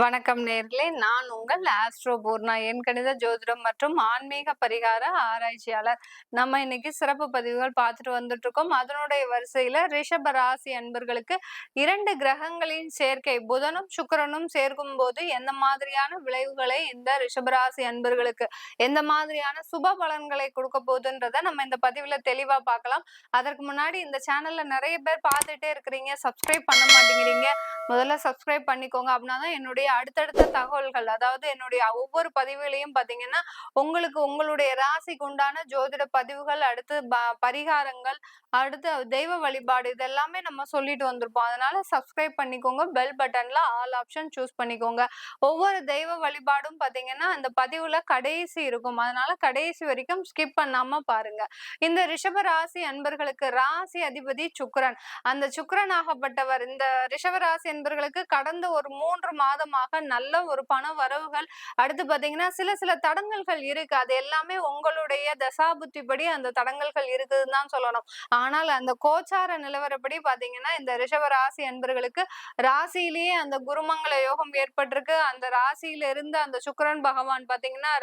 வணக்கம் நேர்களே, நான் உங்கள் ஆஸ்ட்ரோ பூர்ணா. எண்கணித ஜோதிடம் மற்றும் ஆன்மீக பரிகார ஆராய்ச்சியாளர். நம்ம இன்னைக்கு சிறப்பு பதிவுகள் பார்த்துட்டு வந்துட்டு இருக்கோம். அதனுடைய வரிசையில ரிஷப ராசி அன்பர்களுக்கு 2 கிரகங்களின் சேர்க்கை புதனும் சுக்கிரனும் சேர்க்கும் போது எந்த மாதிரியான விளைவுகளை இந்த ரிஷபராசி அன்பர்களுக்கு எந்த மாதிரியான சுப பலன்களை கொடுக்க போகுதுன்றத நம்ம இந்த பதிவுல தெளிவா பார்க்கலாம். அதற்கு முன்னாடி இந்த சேனல்ல நிறைய பேர் பார்த்துட்டே இருக்கிறீங்க, சப்ஸ்கிரைப் பண்ண மாட்டேங்கிறீங்க. முதல்ல சப்ஸ்கிரைப் பண்ணிக்கோங்க. அப்படின்னாதான் என்னுடைய அடுத்தடுத்த தகவல்கள், அதாவது என்னுடைய ஒவ்வொரு பதிவுகளையும் பாத்தீங்கன்னா உங்களுக்கு உங்களுடைய ராசிக்கு உண்டான ஜோதிட பதிவுகள், அடுத்து பரிகாரங்கள், அடுத்து தெய்வ வழிபாடு, இதெல்லாமே நம்ம சொல்லிட்டு வந்திருப்போம். அதனால சப்ஸ்கிரைப் பண்ணிக்கோங்க. பெல் பட்டன்ல ஆல் ஆப்ஷன் சூஸ் பண்ணிக்கோங்க. ஒவ்வொரு தெய்வ வழிபாடும் பாத்தீங்கன்னா அந்த பதிவுல கடைசி இருக்கும். அதனால கடைசி வரைக்கும் ஸ்கிப் பண்ணாம பாருங்க. இந்த ரிஷப ராசி அன்பர்களுக்கு ராசி அதிபதி சுக்கிரன். அந்த சுக்கிரனாகப்பட்டவர் இந்த ரிஷபராசி என்பர்களுக்கு கடந்த ஒரு 3 மாதமாக நல்ல ஒரு பண வரவுகள், அடுத்து பாத்தீங்கன்னா சில தடங்கல்கள் இருக்கு. அது எல்லாமே உங்களுடைய தசாபுத்திப்படி அந்த தடங்கல்கள் இருக்குதுன்னு தான் சொல்லணும். ஆனால் அந்த கோச்சார நிலவரப்படி பாத்தீங்கன்னா இந்த ரிஷபராசி என்பர்களுக்கு ராசியிலேயே அந்த குருமங்கள யோகம் ஏற்பட்டிருக்கு. அந்த ராசியில இருந்து அந்த சுக்கிரன் பகவான் பாத்தீங்கன்னா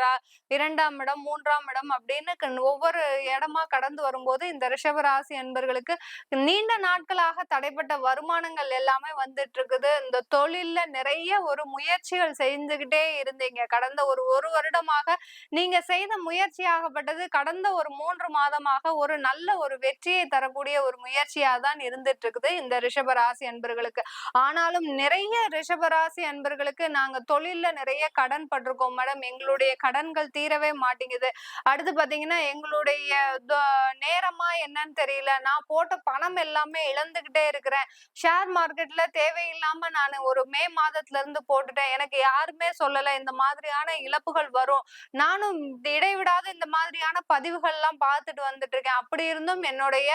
2ஆம் இடம், 3ஆம் இடம் அப்படின்னு ஒவ்வொரு இடமா கடந்து வரும்போது இந்த ரிஷபராசி என்பர்களுக்கு நீண்ட நாட்களாக தடைப்பட்ட வருமானங்கள் எல்லாமே வந்துட்டு இருக்குது. இந்த தொழில்ல நிறைய ஒரு முயற்சிகள் செஞ்சுகிட்டே இருந்தீங்க. கடந்த ஒரு வருடமாக நீங்க செய்த முயற்சியாகப்பட்டது கடந்த ஒரு 3 மாதமாக ஒரு நல்ல ஒரு வெற்றியை தரக்கூடிய ஒரு முயற்சியா தான் இருந்துட்டு இருக்குது இந்த ரிஷபராசி அன்பர்களுக்கு. ஆனாலும் நிறைய ரிஷபராசி அன்பர்களுக்கு நாங்க தொழில்ல நிறைய கடன் பட்டிருக்கோம் மேடம், எங்களுடைய கடன்கள் தீரவே மாட்டேங்குது. அடுத்து பாத்தீங்கன்னா எங்களுடைய நேரமா என்னன்னு தெரியல, நான் போட்ட பணம் எல்லாமே இழந்துகிட்டே இருக்கிறேன். ஷேர் மார்க்கெட்ல தேவையில்லாம நான் ஒரு மே மாதத்துல இருந்து போட்டுட்டேன், எனக்கு யாருமே சொல்லல இந்த மாதிரியான இழப்புகள் வரும். நானும் இடைவிடாத இந்த மாதிரியான பதிவுகள் எல்லாம் பார்த்துட்டு வந்துட்டு இருக்கேன். அப்படி இருந்தும் என்னுடைய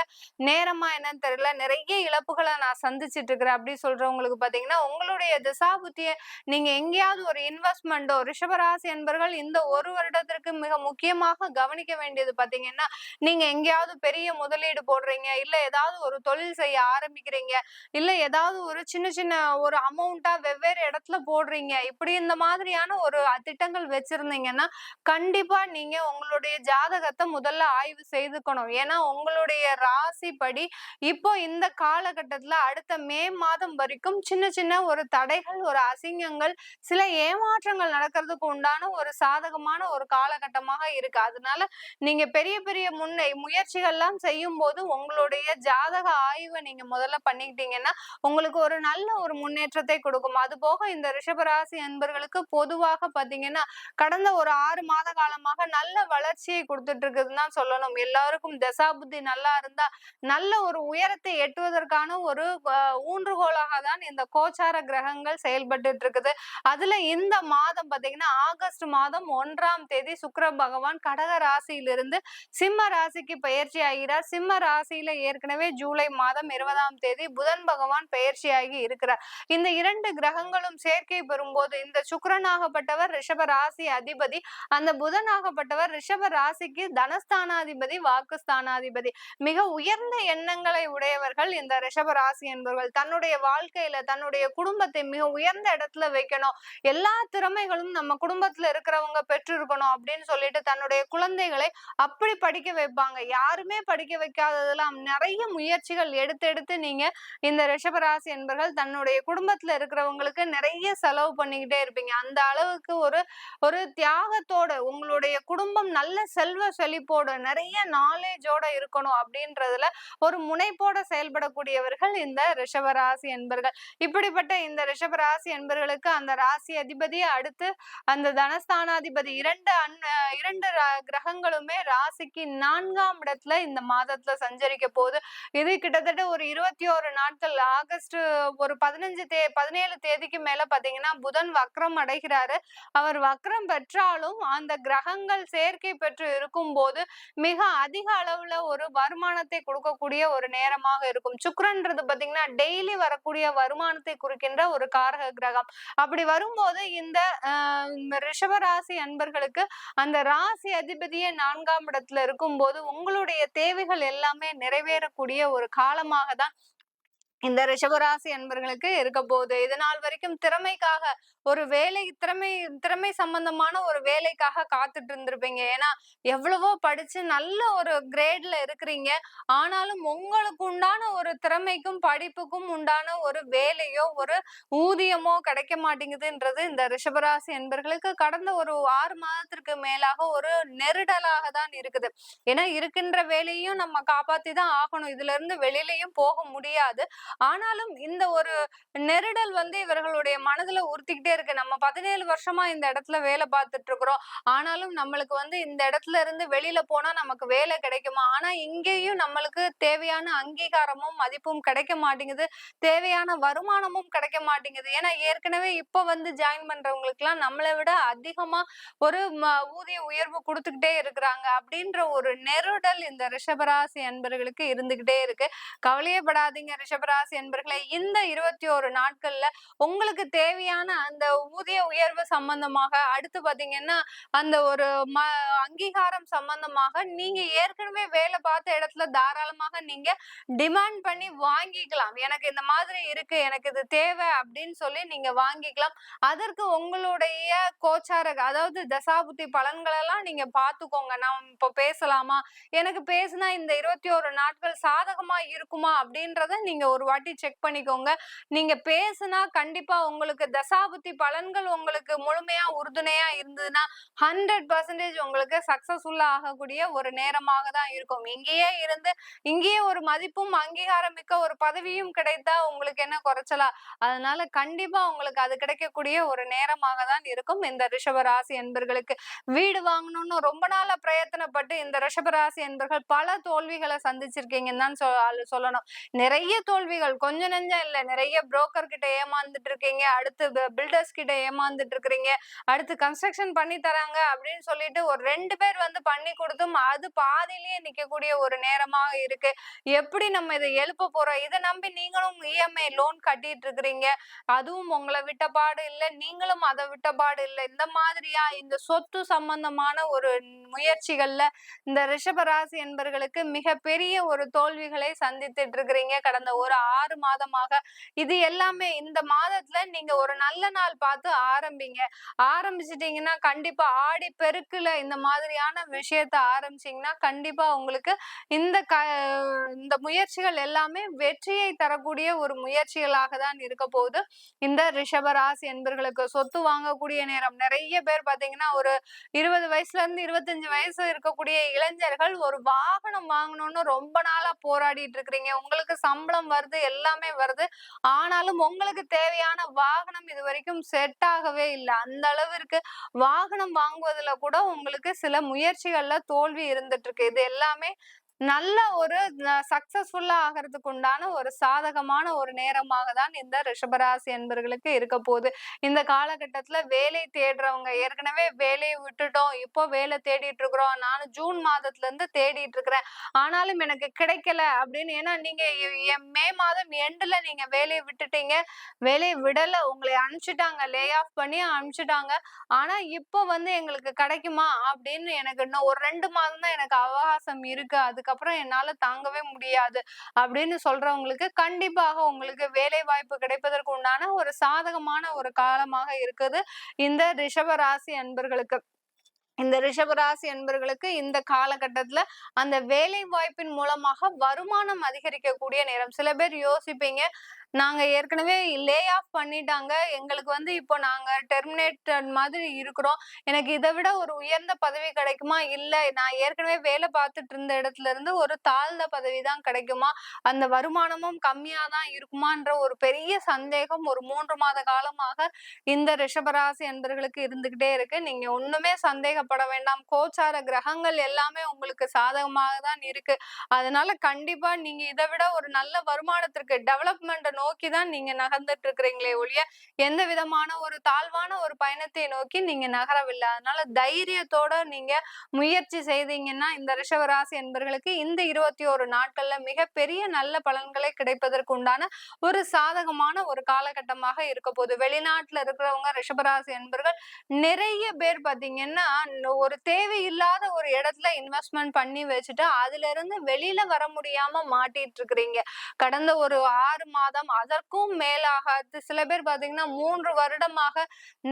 நேரமா என்னன்னு தெரியல, நிறைய இழப்புகளை நான் சந்திச்சிட்டு இருக்கிறேன் அப்படி சொல்றவங்களுக்கு பாத்தீங்கன்னா உங்களுடைய திசாபுத்திய நீங்க எங்கேயாவது ஒரு இன்வெஸ்ட்மெண்டோ, ரிஷபராசி என்பர்கள் இந்த ஒரு வருடத்திற்கு மிக முக்கியமாக கவனிக்க வேண்டியது பாத்தீங்கன்னா, நீங்க எங்கேயாவது பெரிய முதலீடு போடுறீங்க, இல்ல ஏதாவது ஒரு தொழில் செய்ய ஆரம்பிக்கிறீங்க, இல்ல ஏதாவது ஒரு சின்ன சின்ன ஒரு அமௌண்டா வெவ்வேறு இடத்துல போடுறீங்க, இப்படி இந்த மாதிரியான ஒரு திட்டங்கள் வச்சிருந்தீங்கன்னா கண்டிப்பா நீங்க உங்களுடைய ஜாதகத்தை முதல்ல ஆய்வு செய்துக்கணும். ஏன்னா உங்களுடைய ராசிப்படி இப்போ இந்த காலகட்டத்துல அடுத்த மே மாதம் வரைக்கும் சின்ன சின்ன ஒரு தடைகள், ஒரு அசிங்கங்கள், சில ஏமாற்றங்கள் நடக்கிறதுக்கு உண்டான ஒரு சாதகமான ஒரு காலகட்டமாக இருக்கு. அதனால நீங்க பெரிய பெரிய முயற்சிகள்லாம் செய்யும் போது உங்களுடைய ஜாதக ஆய்வை நீங்க முதல்ல பண்ணிக்கிட்டீங்கன்னா உங்களுக்கு ஒரு நல்ல ஒரு முன்னேற்றத்தை கொடுக்கும். அது போக இந்த ரிஷபராசி அன்பர்களுக்கு பொதுவாக பாத்தீங்கன்னா கடந்த ஒரு 6 மாத காலமாக நல்ல வளர்ச்சியை கொடுத்துட்டு இருக்குதுன்னு தான் சொல்லணும். எல்லாருக்கும் தசாபுத்தி நல்லா இருந்தா நல்ல ஒரு உயரத்தை எட்டுவதற்கான ஒரு ஊன்றுகோலாக தான் இந்த கோச்சார கிரகங்கள் செயல்பட்டு இருக்குது. அதுல இந்த மாதம் பாத்தீங்கன்னா ஆகஸ்ட் மாதம் 1ஆம் தேதி சுக்கிர பகவான் கடக ராசியிலிருந்து சிம்ம ராசிக்கு பயிற்சி ஆகிறார். சிம்ம ராசியில ஏற்கனவே ஜூலை மாதம் 20ஆம் தேதி புதன் பகவான் பயிற்சியாகி இருக்கிறார். இந்த 2 கிரகங்களும் சேர்க்கை பெறும்போது இந்த சுக்கிரனாகப்பட்டவர் ரிஷப ராசி அதிபதி, அந்த புதனாகப்பட்டவர் ரிஷப ராசிக்கு தனஸ்தானாதிபதி, வாக்குஸ்தானாதிபதி. மிக உயர்ந்த எண்ணங்களை உடையவர்கள் இந்த ரிஷப ராசி என்பவர்கள். தன்னுடைய வாழ்க்கையில தன்னுடைய குடும்பத்தை மிக உயர்ந்த இடத்துல வைக்கணும், எல்லா திறமைகளும் நம்ம குடும்பத்துல இருக்கிறவங்க பெற்றிருக்கணும் அப்படின்னு சொல்லிட்டு தன்னுடைய குழந்தைகளை அப்படி படிக்க வைப்பாங்க. யாருமே படிக்க வைக்காததெல்லாம் நிறைய முயற்சிகள் எடுத்து எடுத்து நீங்க இந்த ரிஷபராசி என்பர்கள் தன்னுடைய குடும்பத்துல இருக்கிறவங்களுக்கு நிறைய செலவு பண்ணிக்கிட்டே இருப்பீங்க. அந்த அளவுக்கு ஒரு ஒரு தியாகத்தோட உங்களுடைய குடும்பம் நல்ல செல்வ செழிப்போட நிறைய நாலேஜோட இருக்கணும் அப்படின்றதுல ஒரு முனைப்போட செயல்படக்கூடியவர்கள் இந்த ரிஷபராசி என்பர்கள். இப்படிப்பட்ட இந்த ரிஷபராசி என்பர்களுக்கு அந்த ராசி அதிபதி, அடுத்து அந்த தனஸ்தானாதிபதி, இரண்டு கிரகங்களுமே ராசிக்கு 4ஆம் இடத்துல இந்த மாதத்துல சஞ்சரிக்க போகுது. இது கிட்டத்தட்ட ஒரு 21 நாட்கள், ஆகஸ்ட் ஒரு 17 தேதிக்கு மேல பாத்தீங்கன்னா புதன் வக்ரம் அடைகிறாரு. அவர் வக்ரம் பெற்றாலும் அந்த கிரகங்கள் சேர்க்கை பெற்று இருக்கும் போது மிக அதிக அளவுல ஒரு வருமானத்தை கொடுக்கக்கூடிய ஒரு நேரமாக இருக்கும். சுக்கிரன்றது பாத்தீங்கன்னா டெய்லி வரக்கூடிய வருமானத்தை குறிக்கின்ற ஒரு காரக கிரகம். அப்படி வரும்போது இந்த ரிஷபராசி அன்பர்களுக்கு அந்த ராசி அதிபதியே 4ஆம் இடத்துல இருக்கும்போது உங்களுடைய தேவைகள் எல்லாமே நிறைவேறக்கூடிய ஒரு காலமாக தான் இந்த ரிஷபராசி அன்பர்களுக்கு இருக்க போகுது. இது நாள் வரைக்கும் திறமைக்காக ஒரு வேலை திறமை சம்பந்தமான ஒரு வேலைக்காக காத்துட்டு இருந்திருப்பீங்க. ஏன்னா, எவ்வளவோ படிச்சு நல்ல ஒரு கிரேட்ல இருக்கிறீங்க. ஆனாலும் உங்களுக்கு உண்டான ஒரு திறமைக்கும், படிப்புக்கும் உண்டான ஒரு வேலையோ, ஒரு ஊதியமோ கிடைக்க மாட்டேங்குதுன்றது இந்த ரிஷபராசி அன்பர்களுக்கு கடந்த ஒரு 6 மாதத்திற்கு மேலாக ஒரு நெருடலாக தான் இருக்குது. ஏன்னா, இருக்கின்ற வேலையும் நம்ம காப்பாத்தி தான் ஆகணும். இதுல இருந்து வெளியிலயும் போக முடியாது. ஆனாலும் இந்த ஒரு நெருடல் வந்து இவர்களுடைய மனதுல உறுத்திக்கிட்டே இருக்கு. நம்ம 17 வருஷமா இந்த இடத்துல வேலை பார்த்துட்டு இருக்கிறோம். ஆனாலும் நம்மளுக்கு வந்து இந்த இடத்துல இருந்து வெளியில போனா நமக்கு வேலை கிடைக்குமா? ஆனா இங்கேயும் நம்மளுக்கு தேவையான அங்கீகாரமும், மதிப்பும் கிடைக்க மாட்டேங்குது. தேவையான வருமானமும் கிடைக்க மாட்டேங்குது. ஏன்னா ஏற்கனவே இப்ப வந்து ஜாயின் பண்றவங்களுக்குலாம் நம்மள விட அதிகமா ஒரு ஊதிய உயர்வு குடுத்துக்கிட்டே இருக்கிறாங்க. அப்படின்ற ஒரு நெருடல் இந்த ரிஷபராசி அன்பர்களுக்கு இருந்துகிட்டே இருக்கு. கவலையே படாதீங்க ரிஷபராசி அன்பர்களே. இந்த 21 நாட்கள்ல உங்களுக்கு தேவையான அந்த ஊதிய உயர்வு சம்பந்தமாக, அடுத்து பாத்தீங்கன்னா, அந்த ஒரு ம அங்கீகாரம் சம்பந்தமாக நீங்க ஏற்கனவே வேலை பார்த்த இடத்துல தாராளமாக நீங்க டிமாண்ட் பண்ணி வாங்கிக்கலாம். எனக்கு இந்த மாதிரி இருக்கு, எனக்கு இது தேவை அப்படின்னு சொல்லி நீங்க வாங்கிக்கலாம். அதற்கு உங்களுடைய கோச்சார அதாவது தசாபுத்தி பலன்கள் எல்லாம் நீங்க பார்த்துக்கோங்க. நான் இப்ப பேசலாமா? எனக்கு பேசினா இந்த 21 நாட்கள் சாதகமா இருக்குமா? அப்படின்றத நீங்க ஒரு வாட்டி செக் பண்ணிக்கோங்க. நீங்க பேசுனா கண்டிப்பா உங்களுக்கு தசாபுத்தி பலன்கள் உங்களுக்கு முழுமையா உறுதுணையா இருந்ததுன்னா 100% உங்களுக்கு சக்சஸ்ஃபுல்லா ஆகக்கூடிய ஒரு நேரமாக தான் இருக்கும். இங்கேயே இருந்து இங்கேயே ஒரு மதிப்பும் அங்கீகாரம் மிக்க ஒரு பதவியும் கிடைத்தா உங்களுக்கு என்ன குறைச்சலா? அதனால கண்டிப்பா உங்களுக்கு அது கிடைக்கக்கூடிய ஒரு நேரமாக தான் இருக்கும் இந்த ரிஷபராசி என்பர்களுக்கு. வீடு வாங்கணும்னு ரொம்ப நாளா பிரயத்தனப்பட்டு இந்த ரிஷபராசி என்பர்கள் பல தோல்விகளை சந்திச்சிருக்கீங்கன்னு தான் சொல்லணும். நிறைய தோல்விகள் கொஞ்சம் நெஞ்சம் இல்ல. நிறைய புரோக்கர் கிட்ட ஏமாந்துட்டு இருக்கீங்க. அடுத்து பில்டர்ஸ் கிட்ட ஏமாந்துட்டு இருக்கிறீங்க. அடுத்து கன்ஸ்ட்ரக்ஷன் பண்ணி தராங்க அப்படின்னு சொல்லிட்டு ஒரு 2 பேர் வந்து பண்ணி கொடுத்தும் அது பாதியிலேயே நிக்கக்கூடிய ஒரு நேரமாக இருக்கு. எப்படி நம்ம இதை எழுப்ப போறோம்? இதை நம்பி நீங்களும் இஎம்ஐ லோன் கட்டிட்டு இருக்கிறீங்க. அதுவும் உங்களை விட்டபாடு இல்ல. நீங்களும் அதை விட்டபாடு இல்ல. இந்த மாதிரியா இந்த சொத்து சம்பந்தமான ஒரு முயற்சிகள்ல இந்த ரிஷபராசி என்பர்களுக்கு மிகப்பெரிய ஒரு தோல்விகளை சந்தித்துட்டு இருக்கிறீங்க கடந்த ஒரு 6 மாதமாக. இது எல்லாமே இந்த மாதத்துல நீங்க ஒரு நல்ல நாள் பார்த்து ஆரம்பிங்க. ஆரம்பிச்சிட்டீங்கன்னா கண்டிப்பா ஆடி பெருக்குல இந்த மாதிரியான விஷயத்த ஆரம்பிச்சீங்கன்னா கண்டிப்பா உங்களுக்கு இந்த இந்த முயற்சிகள் எல்லாமே வெற்றியை தரக்கூடிய ஒரு முயற்சிகளாக தான் இருக்க போகுது. இந்த ரிஷபராசி என்பர்களுக்கு சொத்து வாங்கக்கூடிய நேரம். நிறைய பேர் பாத்தீங்கன்னா ஒரு 20 வயசுல இருந்து 25 வயசு இருக்கக்கூடிய இளைஞர்கள் ஒரு வாகனம் வாங்கணும்னு ரொம்ப நாளா போராடிட்டு இருக்கிறீங்க. உங்களுக்கு சம்பளம் வருது, எல்லாமே வருது. ஆனாலும் உங்களுக்கு தேவையான வாகனம் இது வரைக்கும் செட் ஆகவே இல்லை. அந்த அளவிற்கு வாகனம் வாங்குவதுல கூட உங்களுக்கு சில முயற்சிகள்ல தோல்வி இருந்துட்டு இருக்கு. இது எல்லாமே நல்ல ஒரு சக்சஸ்ஃபுல்லா ஆகிறதுக்கு உண்டான ஒரு சாதகமான ஒரு நேரமாக தான் இந்த ரிஷபராசி என்பர்களுக்கு இருக்க போகுது. இந்த காலகட்டத்துல வேலை தேடுறவங்க ஏற்கனவே வேலையை விட்டுட்டோம், இப்போ வேலை தேடிட்டு இருக்கிறோம், நானும் ஜூன் மாதத்துல இருந்து தேடிட்டு இருக்கிறேன், ஆனாலும் எனக்கு கிடைக்கல அப்படின்னு. ஏன்னா நீங்க மே மாதம் எண்டுல நீங்க வேலையை விட்டுட்டீங்க, வேலையை விடல, உங்களை அனுப்பிச்சுட்டாங்க, லே ஆஃப் பண்ணி அனுப்பிச்சுட்டாங்க. ஆனா இப்போ வந்து எங்களுக்கு கிடைக்குமா அப்படின்னு எனக்கு இன்னும் ஒரு 2 மாதம் தான் எனக்கு அவகாசம் இருக்கு, அதுக்கப்புறம் என்னால தாங்கவே முடியாது அப்படின்னு சொல்றவங்களுக்கு கண்டிப்பாக உங்களுக்கு வேலை வாய்ப்பு கிடைப்பதற்கு உண்டான ஒரு சாதகமான ஒரு காலமாக இருக்குது இந்த ரிஷப ராசி அன்பர்களுக்கு. இந்த ரிஷபராசி என்பர்களுக்கு இந்த காலகட்டத்துல அந்த வேலை வாய்ப்பின் மூலமாக வருமானம் அதிகரிக்கக்கூடிய நேரம். சில பேர் யோசிப்பீங்க, நாங்க ஏற்கனவே லே ஆஃப் பண்ணிட்டாங்க, எங்களுக்கு வந்து இப்போ நாங்க டெர்மினேட்டட் மாதிரி இருக்கிறோம், எனக்கு இதை விட ஒரு உயர்ந்த பதவி கிடைக்குமா? இல்ல நான் ஏற்கனவே வேலை பார்த்துட்டு இருந்த இடத்துல இருந்து ஒரு தாழ்ந்த பதவி தான் கிடைக்குமா? அந்த வருமானமும் கம்மியா தான் இருக்குமான்ற ஒரு பெரிய சந்தேகம் ஒரு 3 மாத காலமாக இந்த ரிஷபராசி என்பர்களுக்கு இருந்துகிட்டே இருக்கு. நீங்க ஒண்ணுமே சந்தேகப்பட வேண்டாம். கோச்சார கிரகங்கள் எல்லாமே உங்களுக்கு சாதகமாக தான் இருக்கு. அதனால கண்டிப்பா நீங்க இதை விட ஒரு நல்ல வருமானத்திற்கு டெவலப்மெண்ட் நோக்கி தான் நீங்க நகர்ந்துட்டு இருக்கிறீங்களே ஒழிய எந்த விதமான ஒரு தாழ்வான ஒரு பயணத்தை நோக்கி நீங்க நகரவில்லை. அதனால தைரியத்தோட நீங்க முயற்சி செய்தீங்கன்னா இந்த ரிஷபராசி என்பர்களுக்கு இந்த 21 நாட்கள்ல மிகப்பெரிய நல்ல பலன்களை கிடைப்பதற்கு உண்டான ஒரு சாதகமான ஒரு காலகட்டமாக இருக்க போகுது. வெளிநாட்டுல இருக்கிறவங்க ரிஷபராசி என்பர்கள் நிறைய பேர் பாத்தீங்கன்னா ஒரு தேவையில்லாத ஒரு இடத்துல இன்வெஸ்ட்மெண்ட் பண்ணி வச்சுட்டு அதுல இருந்து வெளியில வர முடியாம மாட்டிட்டு இருக்கிறீங்க. கடந்த ஒரு 6 மாதம் மாதம், அதற்கும் மேலாக சில பேர் பார்த்தீங்கன்னா 3 வருடமாக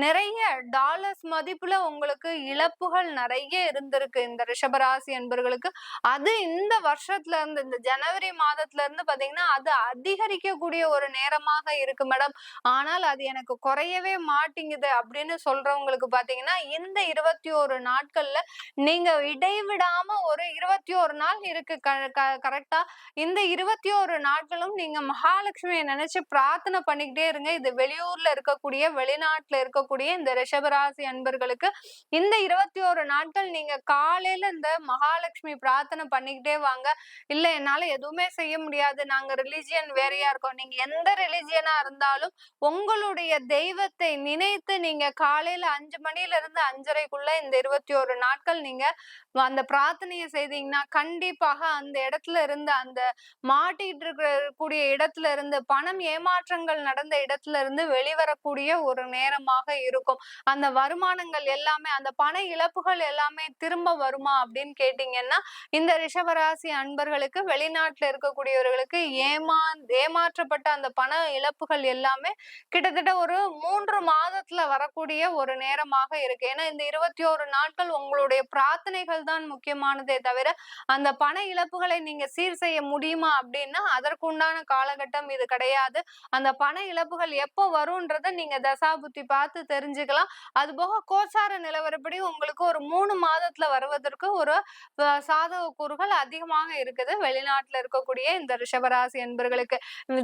நிறைய டாலர்ஸ் மதிப்புல உங்களுக்கு இழப்புகள் நெறைய இருந்திருக்கு இந்த ரிஷபராசி அன்பர்களுக்கு. அது இந்த வருஷத்துல இருந்து இந்த ஜனவரி மாதத்துல இருந்து பார்த்தீங்கன்னா, அது அதிகரிக்கக்கூடிய ஒரு நேரமாக இருக்கு மேடம். ஆனால் அது எனக்கு குறையவே மாட்டேங்குது அப்படின்னு சொல்றவங்களுக்கு பார்த்தீங்கன்னா, இந்த 21 நாட்கள்ல நீங்க இடைவிடாம ஒரு 21 நாள் இருக்கு கரெக்ட்டா. இந்த 21 நாட்களும் நீங்க மகாலட்சுமிய நினைச்சு பிரார்த்தனை பண்ணிக்கிட்டே இருங்க. இது வெளியூர்ல இருக்கக்கூடிய, வெளிநாட்டுல இருக்கக்கூடிய இந்த ரிஷபராசி அன்பர்களுக்கு இந்த 21 நாட்கள் நீங்க காலையில இந்த மகாலட்சுமி பிரார்த்தனை பண்ணிக்கிட்டே வாங்க. இல்ல என்னால எதுவுமே செய்ய முடியாது. நாங்க ரிலிஜியன் வேறையா இருக்கோம். நீங்க எந்த ரிலிஜியனா இருந்தாலும் உங்களுடைய தெய்வத்தை நினைத்து நீங்க காலையில 5 மணில இருந்து 5:30க்குள்ள இந்த 21 நாட்கள் நீங்க அந்த பிரார்த்தனைய செய்தீங்கன்னா, கண்டிப்பாக அந்த இடத்துல இருந்து அந்த மாட்டிட்டு கூடிய இடத்துல இருந்து பணம் ஏமாற்றங்கள் நடந்த இடத்துல இருந்து வெளிவரக்கூடிய ஒரு நேரமாக இருக்கும். அந்த வருமானங்கள் எல்லாமே அந்த பண இழப்புகள் எல்லாமே திரும்ப வருமா அப்படின்னு கேட்டீங்கன்னா, இந்த ரிஷபராசி அன்பர்களுக்கு வெளிநாட்டுல இருக்கக்கூடியவர்களுக்கு ஏமாற்றப்பட்ட அந்த பண இழப்புகள் எல்லாமே கிட்டத்தட்ட ஒரு 3 மாதத்துல வரக்கூடிய ஒரு நேரமாக இருக்கு. ஏன்னா இந்த 21 நாட்கள் உங்களுடைய பிரார்த்தனைகள் தான் முக்கியமானதே தவிர, அந்த பண இழப்புகளை நீங்க சீர் செய்ய முடியுமா அப்படின்னா, அதற்குண்டான காலகட்டம் இது கிடையாது. அந்த பண இழப்புகள் எப்போ வரும்ன்றத நீங்க தசாபுத்தி பார்த்து தெரிஞ்சுக்கலாம். அதுபோக கோச்சார நிலவரப்படி உங்களுக்கு ஒரு 3 மாதத்துல வருவதற்கு ஒரு சாதக கூறுகள் அதிகமாக இருக்குது. வெளிநாட்டுல இருக்கக்கூடிய இந்த ரிஷபராசி என்பர்களுக்கு.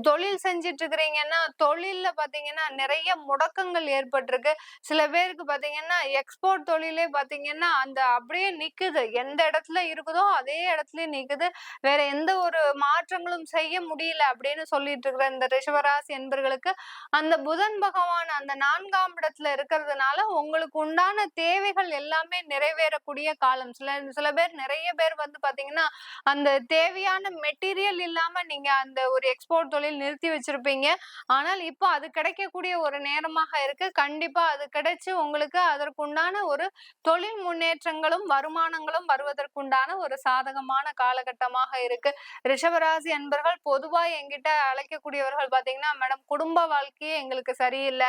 தொழில் செஞ்சுட்டு இருக்கிறீங்கன்னா, தொழில்ல பார்த்தீங்கன்னா நிறைய முடக்கங்கள் ஏற்பட்டிருக்கு. சில பேருக்கு பார்த்தீங்கன்னா, எக்ஸ்போர்ட் தொழிலே பார்த்தீங்கன்னா, அந்த அப்படியே நிக்குது. எந்த இடத்துல இருக்குதோ அதே இடத்துலயே நிக்குது. வேற எந்த ஒரு மாற்றங்களும் செய்ய முடியல அப்படின்னு சொல்லிட்டு இருக்கிற இந்த ரிஷபராசி என்பர்களுக்கு, அந்த புதன் பகவான் அந்த 4ஆம் இடத்துல இருக்கிறதுனால உங்களுக்கு உண்டான தேவைகள் எல்லாமே நிறைவேறக்கூடிய காலம். சில சில பேர் நிறைய பேர் வந்து பார்த்தீங்கன்னா, அந்த தேவையான மெட்டீரியல் இல்லாம நீங்க அந்த ஒரு எக்ஸ்போர்ட் தொழில் நிறுத்தி வச்சிருப்பீங்க. ஆனால் இப்போ அது கிடைக்கக்கூடிய ஒரு நேரமாக இருக்கு. கண்டிப்பா அது கிடைச்சு உங்களுக்கு அதற்குண்டான ஒரு தொழில் முன்னேற்றங்களும், வருமானங்களும் வருவதற்குண்டான ஒரு சாதகமான காலகட்டமாக இருக்கு. ரிஷபராசி அன்பர்கள் பொதுவா என்கிட்ட அழைக்கக்கூடியவர்கள் பார்த்தீங்கன்னா, மேடம் குடும்ப வாழ்க்கையே எங்களுக்கு சரியில்ல.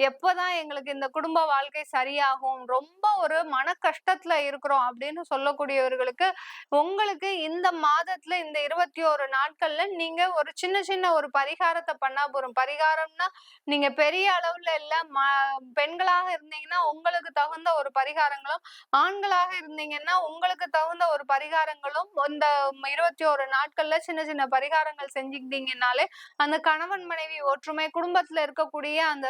எப்பதான் எங்களுக்கு இந்த குடும்ப வாழ்க்கை சரியாகும்? ரொம்ப ஒரு மன கஷ்டத்துல இருக்கிறோம் அப்படின்னு சொல்லக்கூடியவர்களுக்கு, உங்களுக்கு இந்த மாதத்துல இந்த 21 நாட்கள்ல நீங்க ஒரு சின்ன சின்ன ஒரு பரிகாரத்தை பண்ணா போதும். பரிகாரம்னா நீங்க பெரிய அளவுல இல்ல. பெண்களாக இருந்தீங்கன்னா உங்களுக்கு தகுந்த ஒரு பரிகாரங்களும், ஆண்களாக இருந்தீங்கன்னா உங்களுக்கு தகுந்த ஒரு பரிகாரங்களும் இந்த 21 நாட்கள்ல சின்ன சின்ன பரிகாரங்கள் செஞ்சுக்கிட்டீங்கன்னாலே அந்த கணவன் மனைவி ஒற்றுமை, குடும்பத்துல இருக்கக்கூடிய அந்த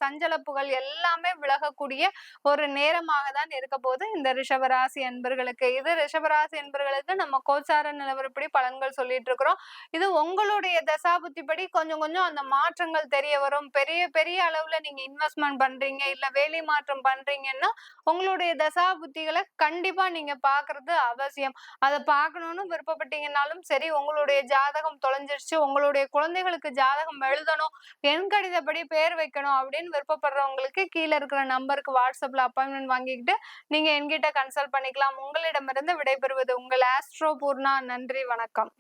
சஞ்சலப்புகள் எல்லாமே விலகக்கூடிய ஒரு நேரமாக தான் இருக்க போது இந்த ரிஷபராசி அன்பர்களுக்கு. இது ரிஷபராசி அன்பர்களுக்கு நம்ம கோச்சார நிலவரப்படி பலன்கள் சொல்லிட்டு இருக்கிறோம். இது உங்களுடைய தசாபுத்திப்படி கொஞ்சம் கொஞ்சம் அந்த மாற்றங்கள் தெரிய வரும். பெரிய பெரிய அளவுல நீங்க இன்வெஸ்ட்மெண்ட் பண்றீங்க, இல்ல வேலை மாற்றம் பண்றீங்கன்னா, உங்களுடைய தசாபுத்திகளை கண்டிப்பா நீங்க பார்க்கிறது அவசியம். அதை பார்க்கணும்னு விருப்பப்பட்டீங்கன்னாலும் சரி, உங்களுடைய ஜாதகம் தொலைஞ்சிருச்சு, உங்களுடைய குழந்தைகளுக்கு ஜாதகம் எழுதணும், எண் கணிதப்படி பேர் வைக்கணும் அப்படின்னு விருப்பப்படுறவங்களுக்கு கீழே இருக்கிற நம்பருக்கு வாட்ஸ்அப்ல அப்பாயின்மெண்ட் வாங்கிக்கிட்டு நீங்க என்கிட்ட கன்சல்ட் பண்ணிக்கலாம். உங்களிடமிருந்து விடைபெறுவது உங்கள் ஆஸ்ட்ரோ பூர்ணா. நன்றி, வணக்கம்.